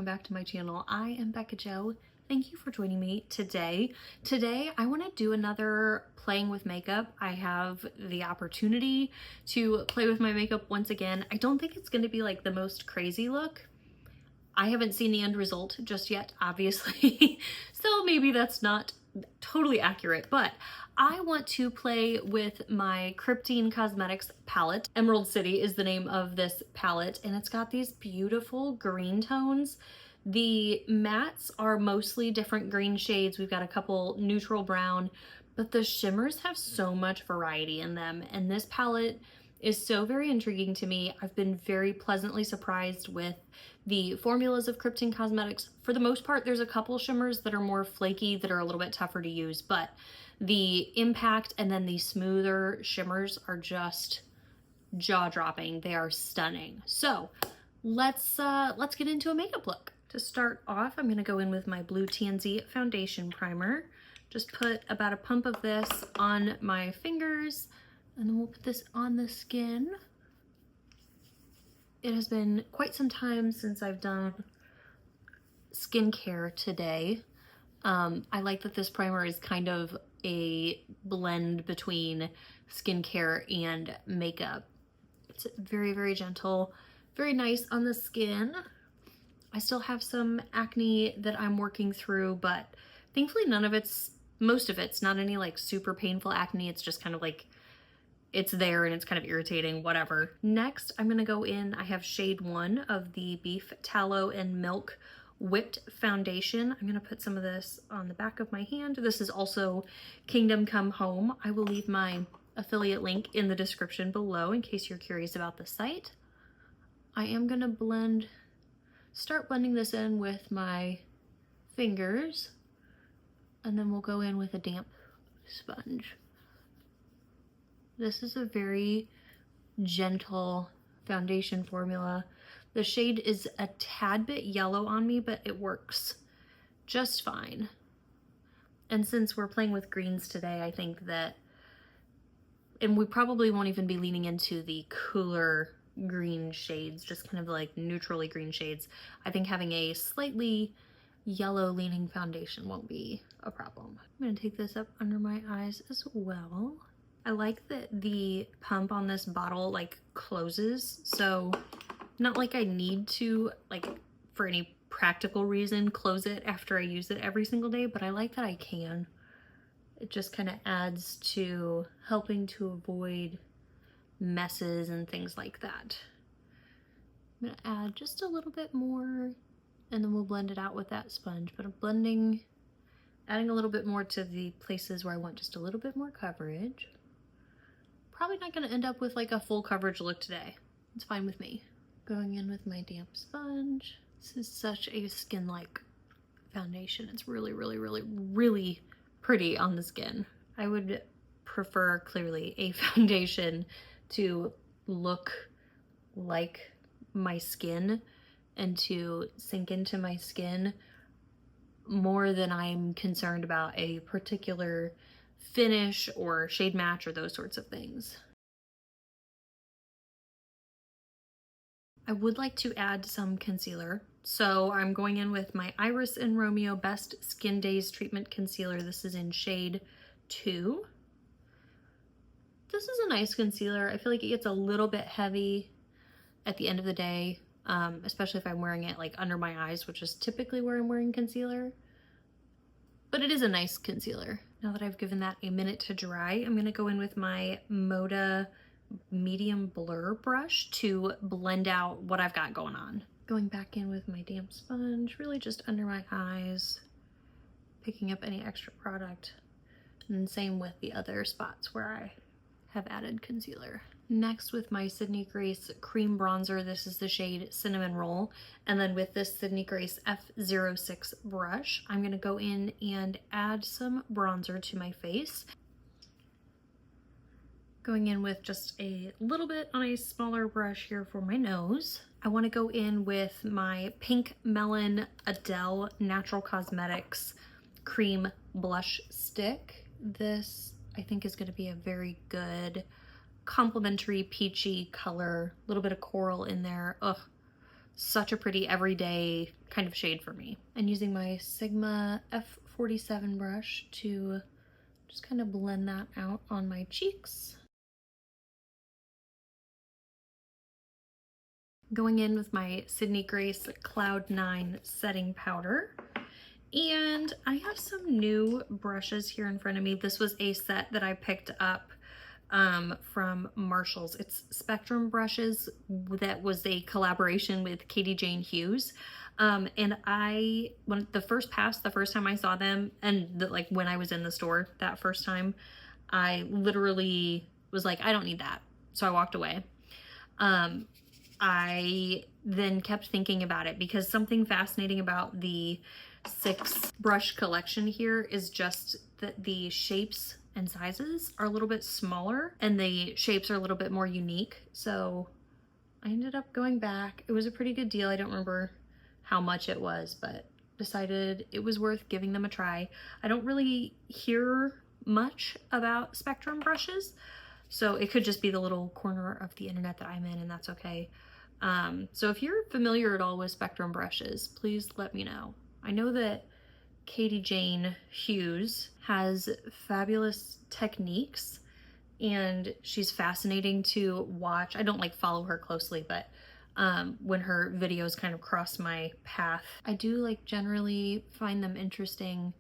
welcome back to my channel. I am Bekah Jo. Thank you for joining me today. Today I want to do another playing with makeup. I have the opportunity to play with my makeup once again. I don't think it's going to be like the most crazy look. I haven't seen the end result just yet, obviously. So maybe that's not totally accurate, but I want to play with my Kryptein Cosmetics palette. Emerald City is the name of this palette, and it's got these beautiful green tones. The mattes are mostly different green shades. We've got a couple neutral brown, but the shimmers have so much variety in them, and this palette is so very intriguing to me. I've been very pleasantly surprised with the formulas of Kryptein Cosmetics. For the most part, there's a couple shimmers that are more flaky, that are a little bit tougher to use, but the impact and then the smoother shimmers are just jaw-dropping. They are stunning. So let's get into a makeup look. To start off, I'm gonna go in with my Blue TNZ foundation primer. Just put about a pump of this on my fingers, and then we'll put this on the skin. It has been quite some time since I've done skincare today. I like that this primer is kind of a blend between skincare and makeup. It's very, very gentle, very nice on the skin. I still have some acne that I'm working through, but thankfully most of it's not any like super painful acne. It's just kind of like, it's there and it's kind of irritating, whatever. Next, I'm gonna go in, I have shade 1 of the Beef Tallow and Milk Whipped Foundation. I'm gonna put some of this on the back of my hand. This is also Kingdom Come Home. I will leave my affiliate link in the description below in case you're curious about the site. I am gonna start blending this in with my fingers, and then we'll go in with a damp sponge. This is a very gentle foundation formula. The shade is a tad bit yellow on me, but it works just fine. And since we're playing with greens today, I think that, and we probably won't even be leaning into the cooler green shades, just kind of like neutrally green shades. I think having a slightly yellow leaning foundation won't be a problem. I'm gonna take this up under my eyes as well. I like that the pump on this bottle like closes, so not like I need to, like, for any practical reason, close it after I use it every single day, but I like that I can. It just kind of adds to helping to avoid messes and things like that. I'm gonna add just a little bit more, and then we'll blend it out with that sponge, but I'm adding a little bit more to the places where I want just a little bit more coverage. Probably not gonna end up with like a full coverage look today. It's fine with me. Going in with my damp sponge. This is such a skin-like foundation. It's really, really, really, really pretty on the skin. I would prefer clearly a foundation to look like my skin and to sink into my skin more than I'm concerned about a particular finish or shade match or those sorts of things. I would like to add some concealer. So I'm going in with my Iris and Romeo Best Skin Days Treatment Concealer. This is in shade 2. This is a nice concealer. I feel like it gets a little bit heavy at the end of the day, especially if I'm wearing it like under my eyes, which is typically where I'm wearing concealer. But it is a nice concealer. Now that I've given that a minute to dry, I'm gonna go in with my Moda medium blur brush to blend out what I've got going on. Going back in with my damp sponge, really just under my eyes, picking up any extra product. And same with the other spots where I have added concealer. Next, with my Sydney Grace cream bronzer, this is the shade Cinnamon Roll. And then with this Sydney Grace F06 brush, I'm gonna go in and add some bronzer to my face. Going in with just a little bit on a smaller brush here for my nose. I wanna go in with my Pink Melon Adele Natural Cosmetics Cream Blush Stick. This, I think, is gonna be a very good complementary peachy color, a little bit of coral in there. Ugh, such a pretty everyday kind of shade for me. And using my Sigma F47 brush to just kind of blend that out on my cheeks. Going in with my Sydney Grace Cloud 9 setting powder. And I have some new brushes here in front of me. This was a set that I picked up from Marshall's. It's Spectrum brushes that was a collaboration with Katie Jane Hughes. And the first time I saw them, and like when I was in the store that first time, I literally was like, I don't need that. So I walked away. I then kept thinking about it because something fascinating about the 6 brush collection here is just that the shapes and sizes are a little bit smaller and the shapes are a little bit more unique. So I ended up going back. It was a pretty good deal. I don't remember how much it was, but decided it was worth giving them a try. I don't really hear much about Spectrum brushes, so it could just be the little corner of the internet that I'm in, and that's okay. So if you're familiar at all with Spectrum brushes, please let me know. I know that Katie Jane Hughes has fabulous techniques and she's fascinating to watch. I don't like follow her closely, but when her videos kind of cross my path, I do like generally find them interesting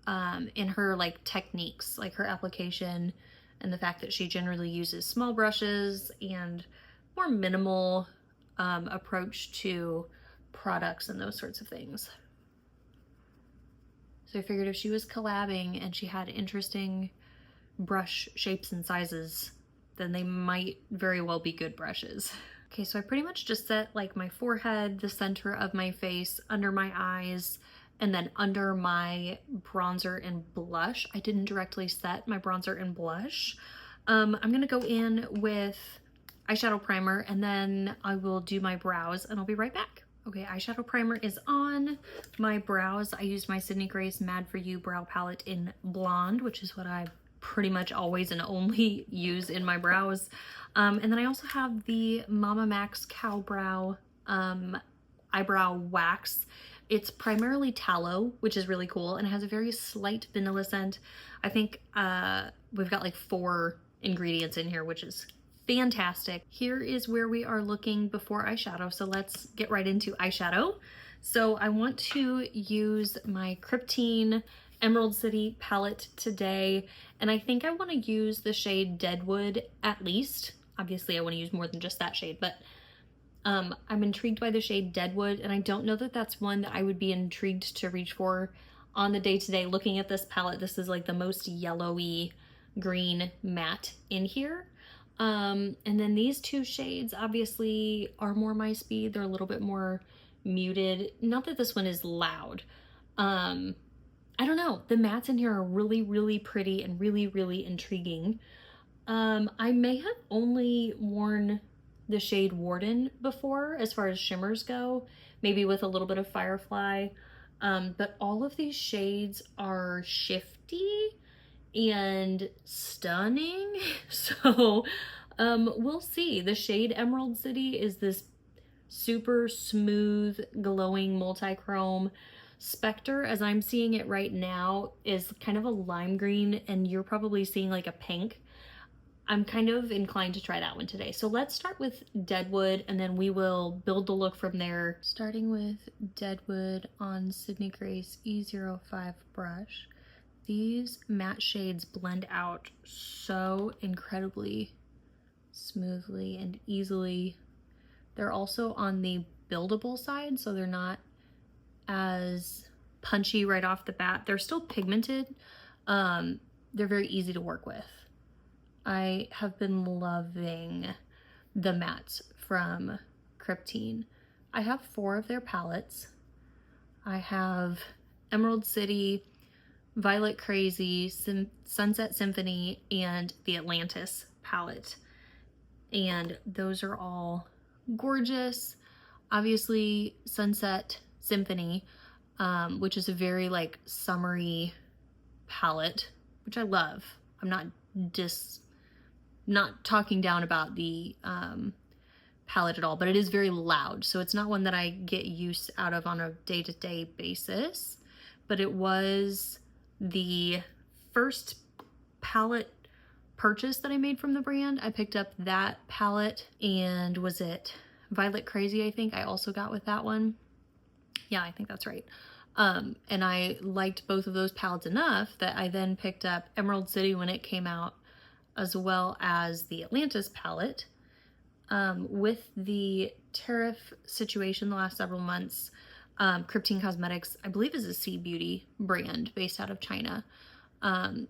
in her like techniques, like her application, and the fact that she generally uses small brushes and more minimal approach to products and those sorts of things. So I figured if she was collabing and she had interesting brush shapes and sizes, then they might very well be good brushes. Okay, so I pretty much just set like my forehead, the center of my face, under my eyes, and then under my bronzer and blush. I didn't directly set my bronzer and blush. I'm gonna go in with eyeshadow primer and then I will do my brows and I'll be right back. Okay, eyeshadow primer is on my brows. I used my Sydney Grace Mad For You brow palette in blonde, which is what I pretty much always and only use in my brows. And then I also have the Mama Max Cow Brow eyebrow wax. It's primarily tallow, which is really cool, and it has a very slight vanilla scent. I think we've got like 4 ingredients in here, which is fantastic. Here is where we are looking before eyeshadow, so let's get right into eyeshadow. So I want to use my Kryptein Emerald City palette today, and I think I want to use the shade Deadwood at least. Obviously I want to use more than just that shade, but I'm intrigued by the shade Deadwood, and I don't know that that's one that I would be intrigued to reach for on the day-to-day. Looking at this palette, this is like the most yellowy green matte in here. And then these 2 shades obviously are more my speed. They're a little bit more muted. Not that this one is loud. I don't know. The mattes in here are really, really pretty and really, really intriguing. I may have only worn the shade Warden before as far as shimmers go, maybe with a little bit of Firefly. But all of these shades are shifty and stunning. So we'll see. The shade Emerald City is this super smooth, glowing multi-chrome. Spectre, as I'm seeing it right now, is kind of a lime green, and you're probably seeing like a pink. I'm kind of inclined to try that one today. So let's start with Deadwood and then we will build the look from there. Starting with Deadwood on Sydney Grace E05 brush. These matte shades blend out so incredibly smoothly and easily. They're also on the buildable side, so they're not as punchy right off the bat. They're still pigmented. They're very easy to work with. I have been loving the mattes from Kryptein. I have 4 of their palettes. I have Emerald City, Violet Crazy, Sunset Symphony, and the Atlantis palette. And those are all gorgeous. Obviously, Sunset Symphony, which is a very like summery palette, which I love. I'm not talking down about the palette at all, but it is very loud. So it's not one that I get use out of on a day-to-day basis, but it was the first palette purchase that I made from the brand. I picked up that palette, and was it Violet Crazy, I think I also got with that one. Yeah, I think that's right. And I liked both of those palettes enough that I then picked up Emerald City when it came out, as well as the Atlantis palette. With the tariff situation the last several months, Kryptein Cosmetics, I believe, is a Sea Beauty brand based out of China.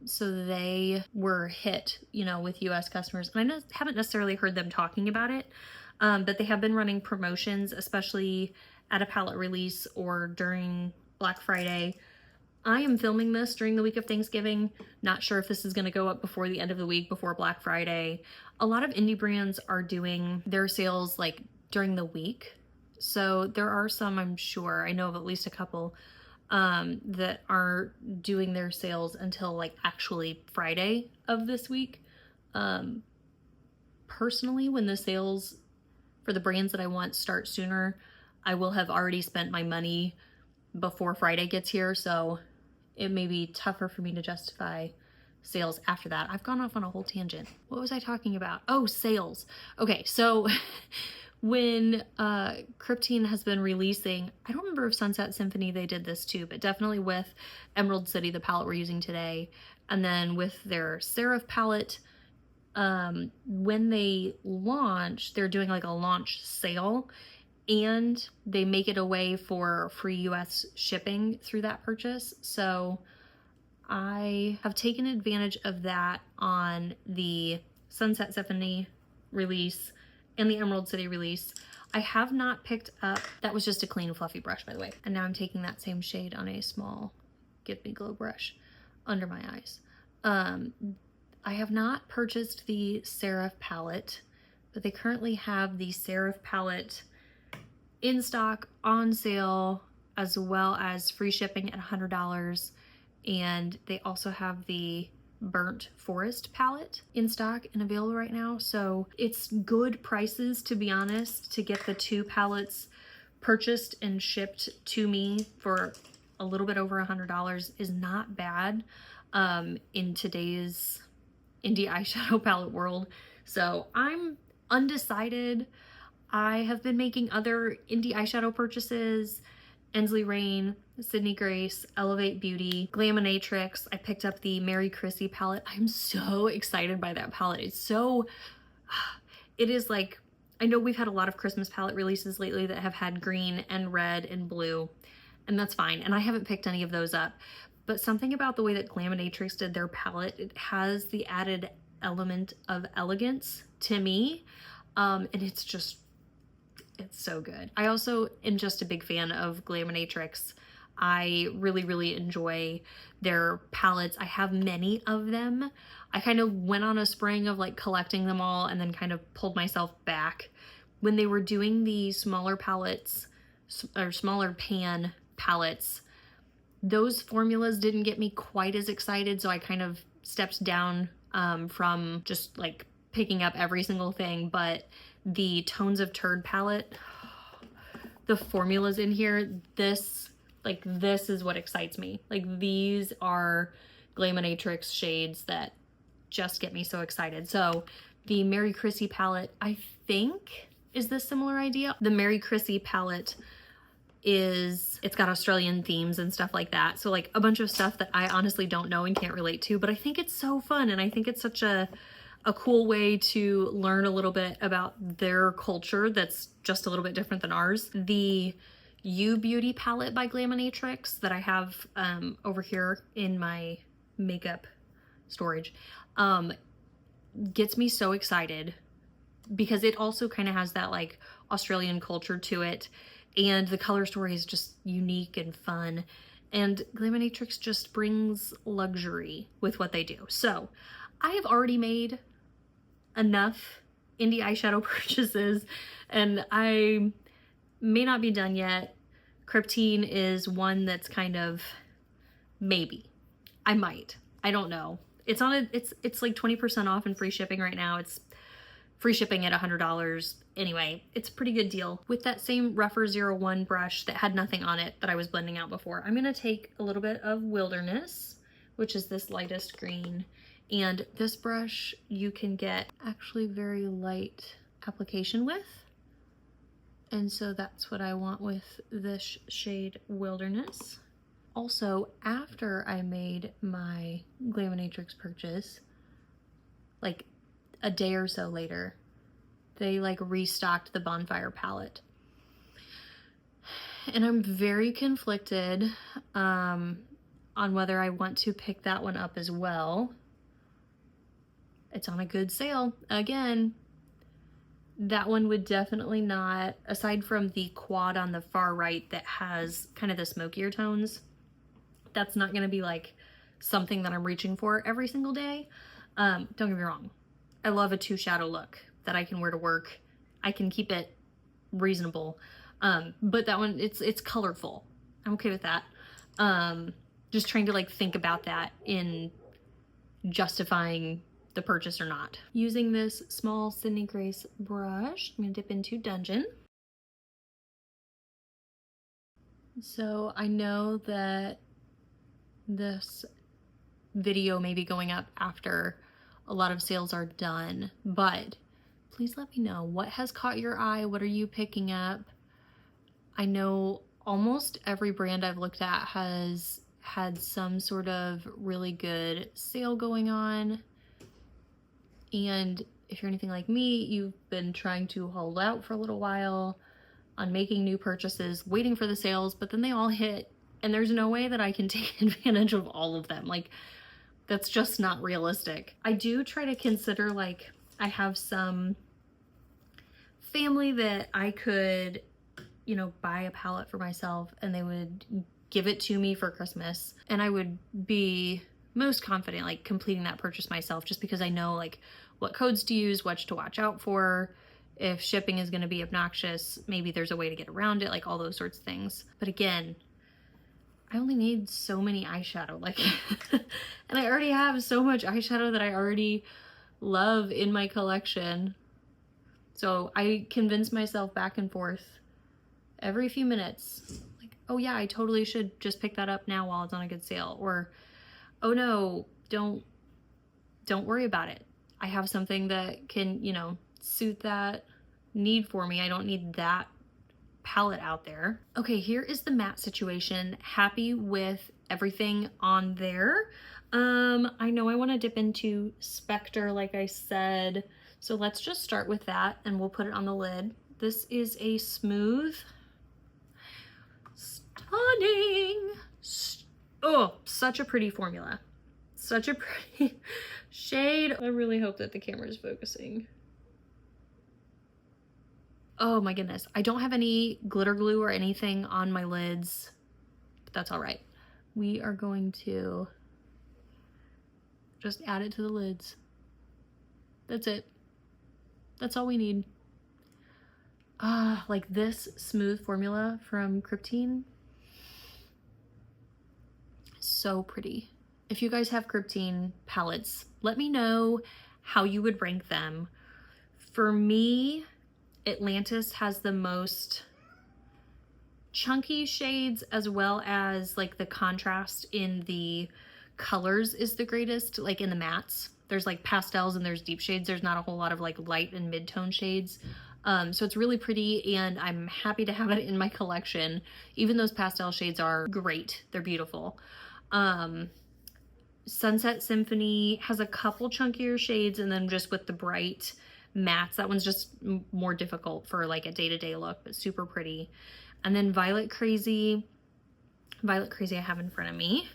So they were hit, you know, with US customers. And I haven't necessarily heard them talking about it, but they have been running promotions, especially at a palette release or during Black Friday. I am filming this during the week of Thanksgiving. Not sure if this is going to go up before the end of the week, before Black Friday. A lot of indie brands are doing their sales like during the week. So there are some, I'm sure, I know of at least a couple that are doing their sales until like actually Friday of this week. Personally, when the sales for the brands that I want start sooner, I will have already spent my money before Friday gets here. So it may be tougher for me to justify sales after that. I've gone off on a whole tangent. What was I talking about? Oh, sales. Okay, so when Kryptein has been releasing, I don't remember if Sunset Symphony they did this too, but definitely with Emerald City, the palette we're using today, and then with their Seraph palette, when they launch, they're doing like a launch sale, and they make it a way for free US shipping through that purchase. So I have taken advantage of that on the Sunset Symphony release and the Emerald City release. I have not picked up, that was just a clean fluffy brush, by the way. And now I'm taking that same shade on a small Give Me Glow brush under my eyes. I have not purchased the Seraph palette, but they currently have the Seraph palette in stock, on sale, as well as free shipping at $100. And they also have the Burnt Forest palette in stock and available right now. So it's good prices, to be honest, to get the two palettes purchased and shipped to me for a little bit over $100 is not bad in today's indie eyeshadow palette world. So I'm undecided. I have been making other indie eyeshadow purchases: Ensley Rain, Sydney Grace, Elevate Beauty, Glaminatrix. I picked up the Mary Chrissy palette. I'm so excited by that palette. It's so, it is like, I know we've had a lot of Christmas palette releases lately that have had green and red and blue, and that's fine. And I haven't picked any of those up, but something about the way that Glaminatrix did their palette, it has the added element of elegance to me. And it's just, it's so good. I also am just a big fan of Glaminatrix. I really enjoy their palettes. I have many of them. I kind of went on a spring of like collecting them all and then kind of pulled myself back. When they were doing the smaller palettes, or smaller pan palettes, those formulas didn't get me quite as excited, so I kind of stepped down from just like picking up every single thing. But the Tones of Turd palette, the formulas in here, this is what excites me. Like, these are Glaminatrix shades that just get me so excited. So the Mary Chrissy palette, I think, is this similar idea. The Mary Chrissy palette it's got Australian themes and stuff like that. So like a bunch of stuff that I honestly don't know and can't relate to, but I think it's so fun, and I think it's such a cool way to learn a little bit about their culture that's just a little bit different than ours. The You Beauty palette by Glaminatrix that I have over here in my makeup storage gets me so excited, because it also kind of has that like Australian culture to it, and the color story is just unique and fun, and Glaminatrix just brings luxury with what they do. So I have already made enough indie eyeshadow purchases, and I may not be done yet. Kryptein is one that's kind of maybe. I might. I don't know. It's on it's like 20% off and free shipping right now. It's free shipping at $100. Anyway, it's a pretty good deal. With that same Rougher 01 brush that had nothing on it that I was blending out before, I'm gonna take a little bit of Wilderness, which is this lightest green. And this brush you can get actually very light application with. And so that's what I want with this shade Wilderness. Also, after I made my Glaminatrix purchase, like a day or so later, they like restocked the Bonfire palette. And I'm very conflicted on whether I want to pick that one up as well. It's on a good sale. Again, that one would definitely not, aside from the quad on the far right that has kind of the smokier tones, that's not gonna be like something that I'm reaching for every single day. Don't get me wrong. I love a 2 shadow look that I can wear to work. I can keep it reasonable. But that one, it's colorful. I'm okay with that. Just trying to like think about that in justifying the purchase or not. Using this small Sydney Grace brush, I'm gonna dip into Dungeon. So I know that this video may be going up after a lot of sales are done, but please let me know what has caught your eye. What are you picking up? I know almost every brand I've looked at has had some sort of really good sale going on. And if you're anything like me, you've been trying to hold out for a little while on making new purchases, waiting for the sales, but then they all hit and there's no way that I can take advantage of all of them. Like, that's just not realistic. I do try to consider, like, I have some family that I could, you know, buy a palette for myself and they would give it to me for Christmas, and I would be most confident like completing that purchase myself, just because I know like what codes to use, what to watch out for, if shipping is going to be obnoxious, maybe there's a way to get around it, like all those sorts of things. But again, I only need so many eyeshadow, like, and I already have so much eyeshadow that I already love in my collection. So I convince myself back and forth every few minutes, like, oh yeah, I totally should just pick that up now while it's on a good sale. Or, oh no, don't worry about it. I have something that can, you know, suit that need for me. I don't need that palette out there. Okay, here is the matte situation. Happy with everything on there. I know I want to dip into Spectre, like I said, so let's just start with that and we'll put it on the lid. This is a smooth, stunning, oh, such a pretty formula. Such a pretty shade. I really hope that the camera is focusing. Oh my goodness. I don't have any glitter glue or anything on my lids, but that's all right. We are going to just add it to the lids. That's it. That's all we need. Like this smooth formula from Kryptein. So pretty. If you guys have Kryptein palettes, let me know how you would rank them. For me, Atlantis has the most chunky shades, as well as like the contrast in the colors is the greatest, like in the mattes. There's like pastels and there's deep shades. There's not a whole lot of like light and mid-tone shades. So it's really pretty and I'm happy to have it in my collection. Even those pastel shades are great. They're beautiful. Sunset Symphony has a couple chunkier shades, and then just with the bright mattes, that one's just more difficult for like a day-to-day look, but super pretty. And then Violet Crazy I have in front of me.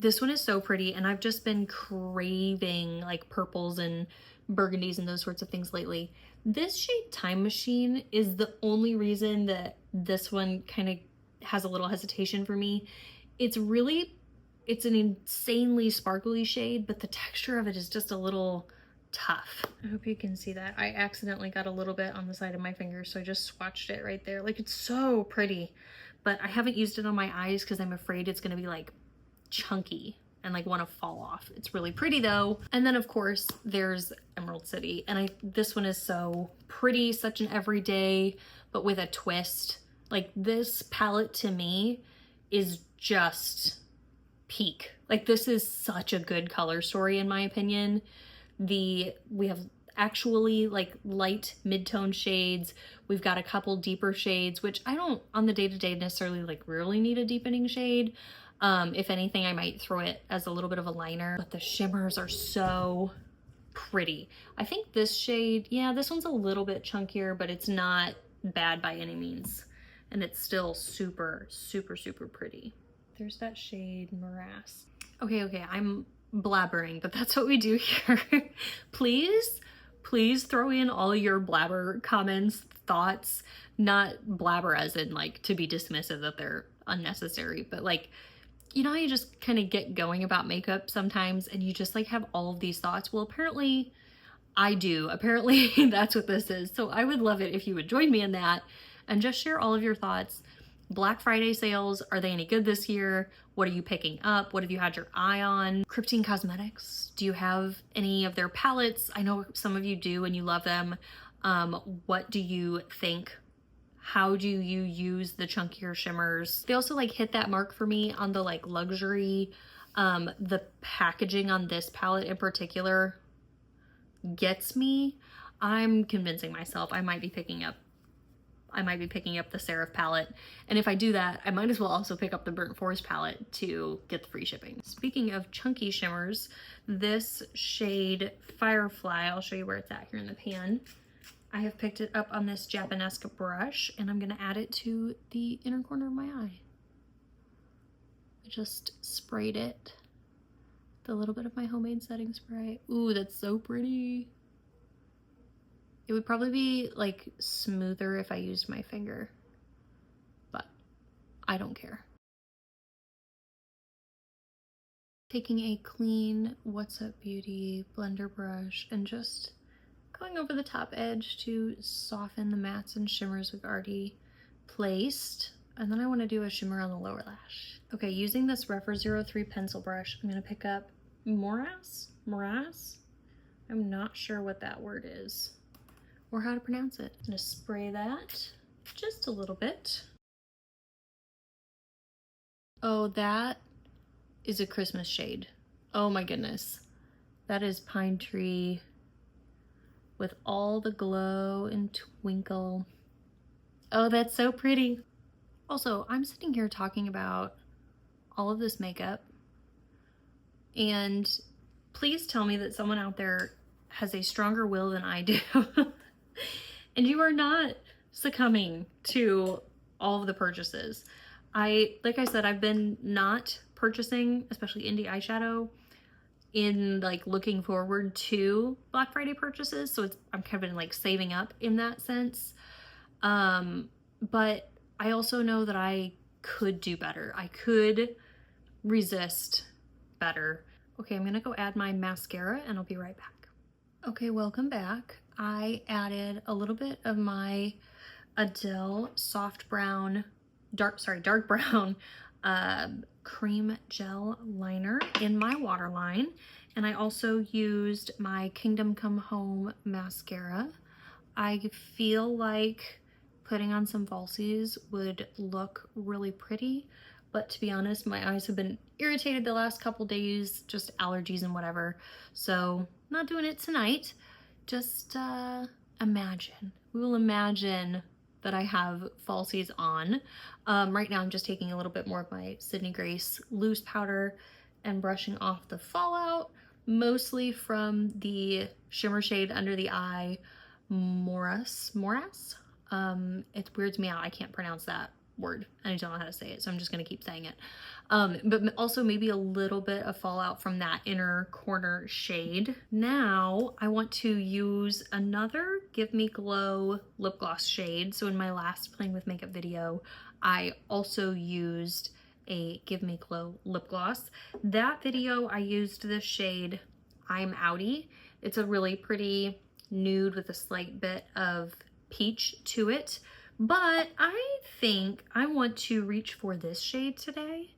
This one is so pretty, and I've just been craving like purples and burgundies and those sorts of things lately. This shade Time Machine is the only reason that this one kind of has a little hesitation for me. It's an insanely sparkly shade, but the texture of it is just a little tough. I hope you can see that. I accidentally got a little bit on the side of my finger, so I just swatched it right there. Like, it's so pretty, but I haven't used it on my eyes because I'm afraid it's gonna be like chunky. and like want to fall off. It's really pretty though. And then of course there's Emerald City, and this one is so pretty, such an everyday, but with a twist. Like this palette to me is just peak. Like this is such a good color story in my opinion. We have actually like light mid-tone shades. We've got a couple deeper shades, which I don't on the day-to-day necessarily like really need a deepening shade. If anything, I might throw it as a little bit of a liner, but the shimmers are so pretty. I think this shade, yeah, this one's a little bit chunkier, but it's not bad by any means. And it's still super, super, super pretty. There's that shade Morass. Okay, I'm blabbering, but that's what we do here. Please throw in all your blabber comments, thoughts, not blabber as in like to be dismissive that they're unnecessary, but like, you know how you just kind of get going about makeup sometimes and you just like have all of these thoughts? Well, apparently I do. Apparently that's what this is. So I would love it if you would join me in that and just share all of your thoughts. Black Friday sales, are they any good this year? What are you picking up? What have you had your eye on? Kryptein Cosmetics, do you have any of their palettes? I know some of you do and you love them. What do you think? How do you use the chunkier shimmers? They also like hit that mark for me on the like luxury. The packaging on this palette in particular gets me. I'm convincing myself I might be picking up the Serif palette. And if I do that, I might as well also pick up the Burnt Forest palette to get the free shipping. Speaking of chunky shimmers, this shade Firefly, I'll show you where it's at here in the pan. I have picked it up on this Japanesque brush and I'm gonna add it to the inner corner of my eye. I just sprayed it with a little bit of my homemade setting spray. Ooh, that's so pretty. It would probably be like smoother if I used my finger, but I don't care. Taking a clean What's Up Beauty blender brush and just going over the top edge to soften the mattes and shimmers we've already placed. And then I want to do a shimmer on the lower lash. Okay, using this Rephr 03 pencil brush, I'm going to pick up Morass? I'm not sure what that word is or how to pronounce it. I'm going to spray that just a little bit. Oh, that is a Christmas shade. Oh my goodness. That is Pine Tree with all the glow and twinkle. Oh, that's so pretty. Also, I'm sitting here talking about all of this makeup, and please tell me that someone out there has a stronger will than I do. And you are not succumbing to all of the purchases. Like I said, I've been not purchasing, especially indie eyeshadow, in like looking forward to Black Friday purchases. So I'm kind of like saving up in that sense. But I also know that I could do better. I could resist better. Okay, I'm gonna go add my mascara and I'll be right back. Okay, welcome back. I added a little bit of my Adele soft brown, dark brown cream gel liner in my waterline, and I also used my Kingdom Come Home mascara. I feel like putting on some falsies would look really pretty, but to be honest, my eyes have been irritated the last couple days, just allergies and whatever, so not doing it tonight. Just imagine. We will imagine that I have falsies on. Right now I'm just taking a little bit more of my Sydney Grace loose powder and brushing off the fallout, mostly from the shimmer shade under the eye, Morass? It weirds me out. I can't pronounce that word. I don't know how to say it, so I'm just gonna keep saying it. But also maybe a little bit of fallout from that inner corner shade. Now I want to use another Give Me Glow lip gloss shade. So in my last Playing with Makeup video, I also used a Give Me Glow lip gloss. That video I used this shade I'm Outie. It's a really pretty nude with a slight bit of peach to it, but I think I want to reach for this shade today.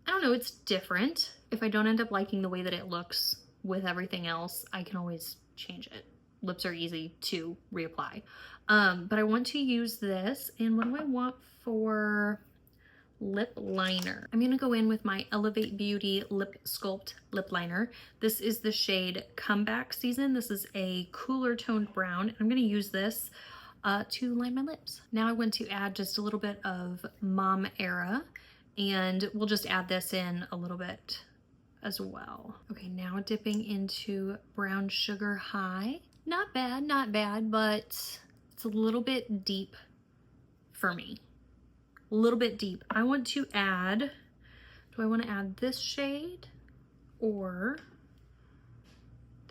I don't know, it's different. If I don't end up liking the way that it looks with everything else, I can always change it. Lips are easy to reapply. But I want to use this, and what do I want for lip liner? I'm gonna go in with my Elevate Beauty Lip Sculpt lip liner. This is the shade Comeback Season. This is a cooler toned brown. I'm gonna use this to line my lips. Now I want to add just a little bit of Mom Era, and we'll just add this in a little bit as well. Okay, now dipping into Brown Sugar High. Not bad, but it's a little bit deep for me. A little bit deep. I want to add, do I want to add this shade or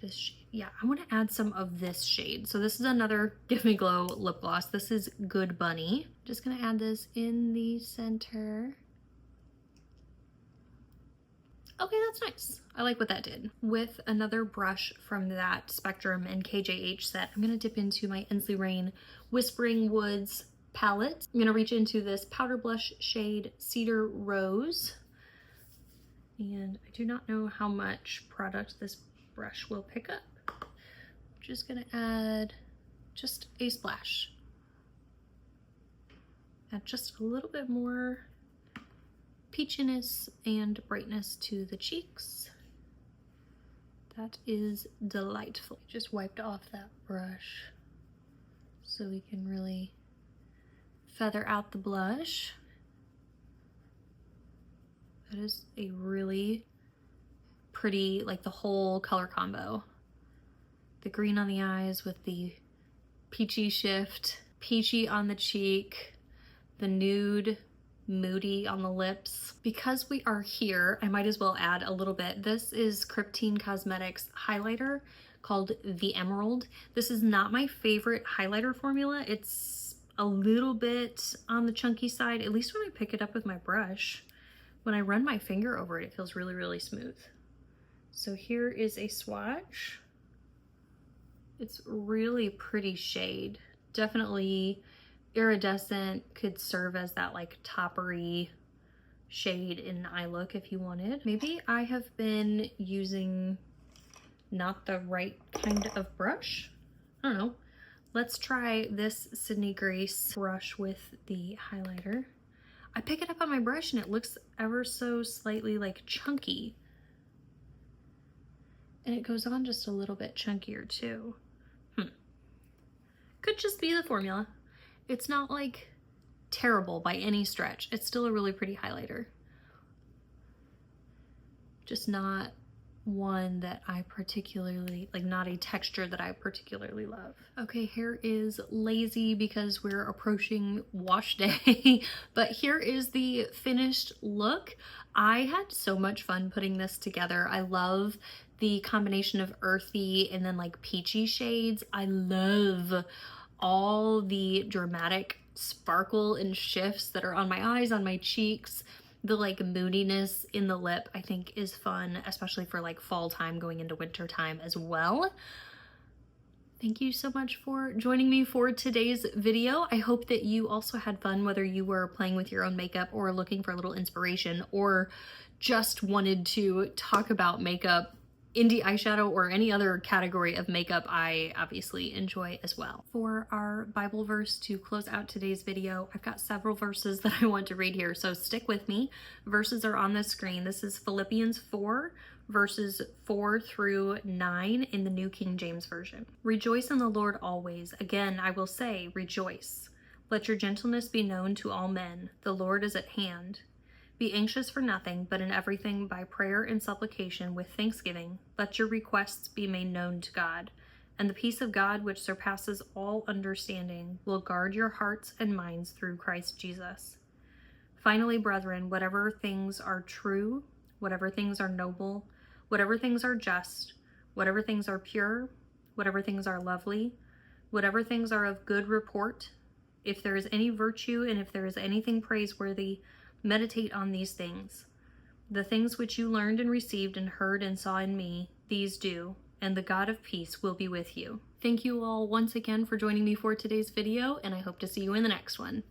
this shade? Yeah, I want to add some of this shade. So this is another Give Me Glow lip gloss. This is Good Bunny. Just gonna add this in the center. Okay, that's nice. I like what that did. With another brush from that Spectrum and KJH set, I'm gonna dip into my Inslee Rain Whispering Woods palette. I'm gonna reach into this powder blush shade Cedar Rose. And I do not know how much product this brush will pick up. I'm just gonna add just a splash. Add just a little bit more peachiness and brightness to the cheeks. That is delightful. Just wiped off that brush so we can really feather out the blush. That is a really pretty, like the whole color combo. The green on the eyes with the peachy shift, peachy on the cheek, the nude moody on the lips. Because we are here, I might as well add a little bit. This is Kryptein Cosmetics highlighter called the Emerald. This is not my favorite highlighter formula. It's a little bit on the chunky side, at least when I pick it up with my brush. When I run my finger over it, it feels really, really smooth. So here is a swatch. It's really pretty shade. Definitely iridescent, could serve as that like toppery shade in an eye look if you wanted. Maybe I have been using not the right kind of brush. I don't know. Let's try this Sydney Grace brush with the highlighter. I pick it up on my brush and it looks ever so slightly like chunky. And it goes on just a little bit chunkier too. Could just be the formula. It's not like terrible by any stretch. It's still a really pretty highlighter. Just not one that I particularly, like not a texture that I particularly love. Okay, hair is lazy because we're approaching wash day, but here is the finished look. I had so much fun putting this together. I love the combination of earthy and then like peachy shades. I love all the dramatic sparkle and shifts that are on my eyes, on my cheeks. The like moodiness in the lip I think is fun, especially for like fall time going into winter time as well. Thank you so much for joining me for today's video. I hope that you also had fun, whether you were playing with your own makeup or looking for a little inspiration or just wanted to talk about makeup, indie eyeshadow, or any other category of makeup I obviously enjoy as well. For our Bible verse to close out today's video, I've got several verses that I want to read here, so stick with me. Verses are on the screen. This is Philippians 4, verses 4 through 9 in the New King James Version. Rejoice in the Lord always. Again, I will say, rejoice. Let your gentleness be known to all men. The Lord is at hand. Be anxious for nothing, but in everything by prayer and supplication with thanksgiving, let your requests be made known to God. And the peace of God, which surpasses all understanding, will guard your hearts and minds through Christ Jesus. Finally, brethren, whatever things are true, whatever things are noble, whatever things are just, whatever things are pure, whatever things are lovely, whatever things are of good report, if there is any virtue and if there is anything praiseworthy, meditate on these things. The things which you learned and received and heard and saw in me, these do, and the God of peace will be with you. Thank you all once again for joining me for today's video, and I hope to see you in the next one.